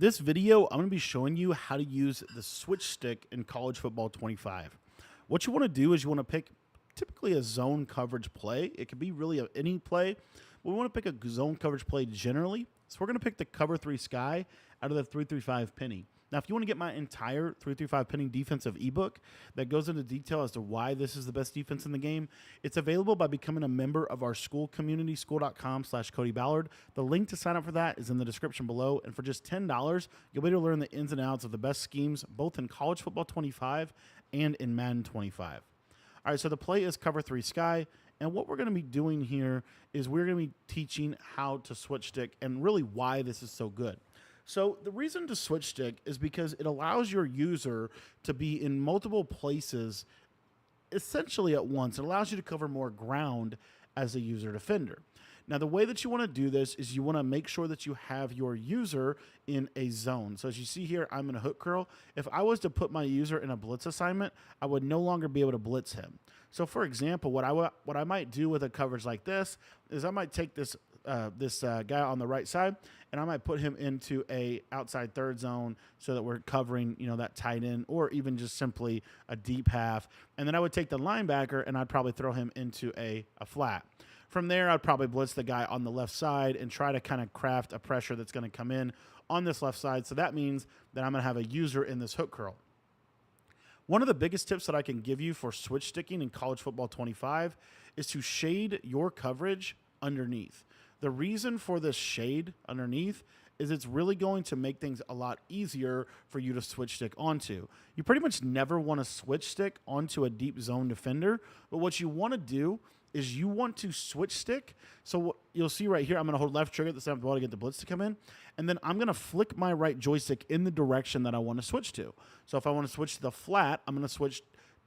This video, I'm going to be showing you how to use the switch stick in College Football 25. What you want to do is you want to pick typically a zone coverage play. It could be really any play, but we want to pick a zone coverage play generally. So we're going to pick the cover 3 sky out of the 335 penny. Now, if you want to get my entire 335 penny defensive ebook that goes into detail as to why this is the best defense in the game, it's available by becoming a member of our school community, school.com/Cody Ballard. The link to sign up for that is in the description below. And for just $10, you'll be able to learn the ins and outs of the best schemes, both in College Football 25 and in Madden 25. All right, so the play is cover 3 sky. And what we're going to be doing here is we're going to be teaching how to switch stick and really why this is so good. So the reason to switch stick is because it allows your user to be in multiple places essentially at once. It allows you to cover more ground as a user defender. Now, the way that you want to do this is you want to make sure that you have your user in a zone. So as you see here, I'm in a hook curl. If I was to put my user in a blitz assignment, I would no longer be able to blitz him. So for example, what I might do with a coverage like this is I might take this guy on the right side, and I might put him into a outside third zone so that we're covering, that tight end or even just simply a deep half. And then I would take the linebacker and I'd probably throw him into a flat. From there, I'd probably blitz the guy on the left side and try to kind of craft a pressure that's going to come in on this left side. So that means that I'm going to have a user in this hook curl. One of the biggest tips that I can give you for switch sticking in College Football 25 is to shade your coverage underneath. The reason for this shade underneath is it's really going to make things a lot easier for you to switch stick onto. You pretty much never want to switch stick onto a deep zone defender, but what you want to do is you want to switch stick. So what you'll see right here, I'm going to hold left trigger at the side of the ball to get the blitz to come in, and then I'm going to flick my right joystick in the direction that I want to switch to. So if I want to switch to the flat, I'm going to switch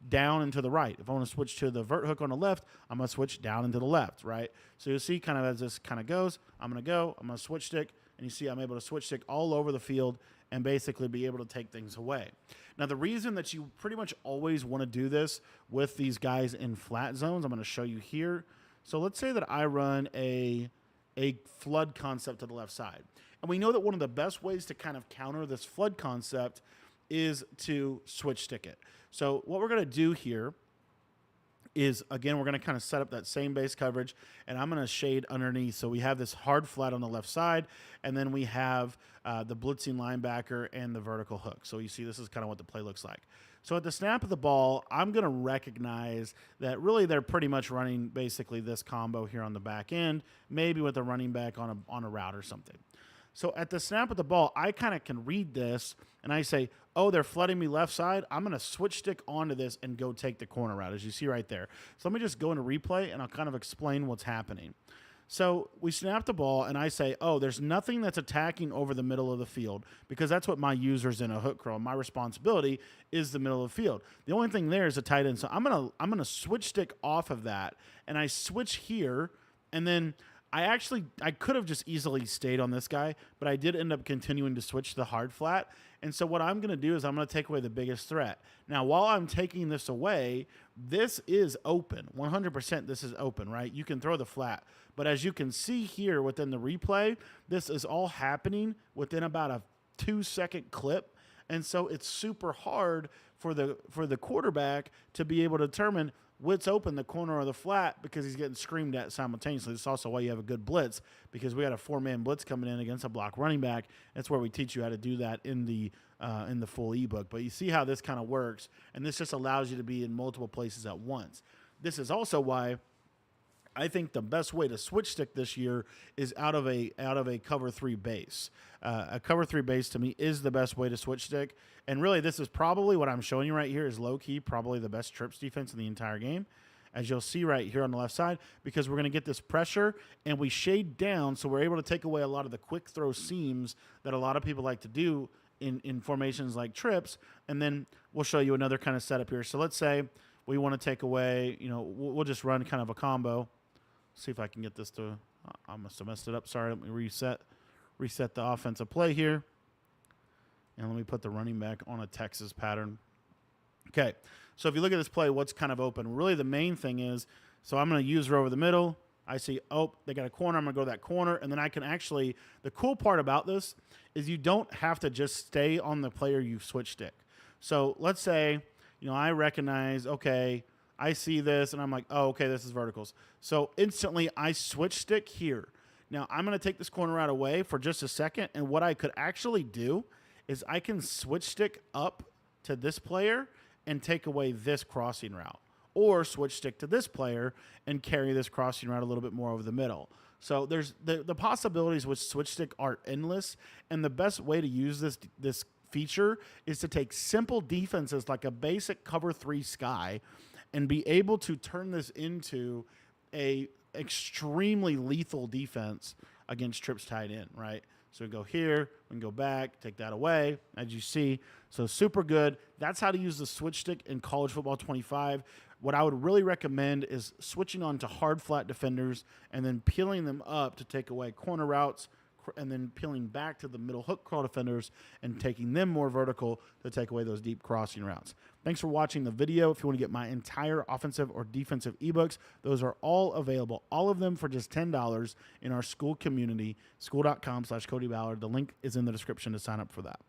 down and to the right. If I want to switch to the vert hook on the left, I'm going to switch down and to the left, right? So you'll see kind of as this kind of goes, I'm going to switch stick, and you see I'm able to switch stick all over the field and basically be able to take things away. Now, the reason that you pretty much always want to do this with these guys in flat zones, I'm going to show you here. So let's say that I run a flood concept to the left side. And we know that one of the best ways to kind of counter this flood concept is to switch stick it. So what we're going to do here is, again, we're going to kind of set up that same base coverage, and I'm going to shade underneath. So we have this hard flat on the left side, and then we have the blitzing linebacker and the vertical hook. So you see this is kind of what the play looks like. So at the snap of the ball, I'm going to recognize that really they're pretty much running basically this combo here on the back end, maybe with a running back on a route or something. So at the snap of the ball, I kind of can read this, and I say, oh, they're flooding me left side. I'm going to switch stick onto this and go take the corner route, as you see right there. So let me just go into replay, and I'll kind of explain what's happening. So we snap the ball, and I say, oh, there's nothing that's attacking over the middle of the field, because that's what my user's in a hook curl. My responsibility is the middle of the field. The only thing there is a tight end. So I'm gonna switch stick off of that, and I switch here, and then I could have just easily stayed on this guy, but I did end up continuing to switch to the hard flat. And so what I'm going to do is I'm going to take away the biggest threat. Now, while I'm taking this away, this is open. 100% this is open, right? You can throw the flat. But as you can see here within the replay, this is all happening within about a 2-second clip. And so it's super hard for the quarterback to be able to determine what's open, the corner or the flat, because he's getting screamed at simultaneously. It's also why you have a good blitz, because we had a 4-man blitz coming in against a block running back. That's where we teach you how to do that in the full ebook. But you see how this kind of works, and this just allows you to be in multiple places at once. This is also why I think the best way to switch stick this year is out of a cover 3 base. A cover 3 base to me is the best way to switch stick. And really, this is probably what I'm showing you right here is low key, probably the best trips defense in the entire game, as you'll see right here on the left side, because we're going to get this pressure and we shade down, so we're able to take away a lot of the quick throw seams that a lot of people like to do in formations like trips. And then we'll show you another kind of setup here. So let's say we want to take away, we'll just run kind of a combo. See if I can get this to, I must have messed it up. Sorry, let me reset the offensive play here. And let me put the running back on a Texas pattern. Okay, so if you look at this play, what's kind of open? Really the main thing is, so I'm going to use her over the middle. I see, oh, they got a corner. I'm going to go to that corner. And then I can actually, the cool part about this is you don't have to just stay on the player you switch stick. So let's say, I recognize, okay, I see this and I'm like, oh, okay, this is verticals. So instantly I switch stick here. Now I'm going to take this corner route away for just a second. And what I could actually do is I can switch stick up to this player and take away this crossing route, or switch stick to this player and carry this crossing route a little bit more over the middle. So there's the possibilities with switch stick are endless, and the best way to use this feature is to take simple defenses like a basic cover 3 sky and be able to turn this into a extremely lethal defense against trips tight end, right? So we go here, we can go back, take that away, as you see. So super good. That's how to use the switch stick in College Football 25. What I would really recommend is switching on to hard flat defenders and then peeling them up to take away corner routes, and then peeling back to the middle hook crawl defenders and taking them more vertical to take away those deep crossing routes. Thanks for watching the video. If you want to get my entire offensive or defensive ebooks, those are all available, all of them for just $10 in our school community, school.com/Cody Ballard. The link is in the description to sign up for that.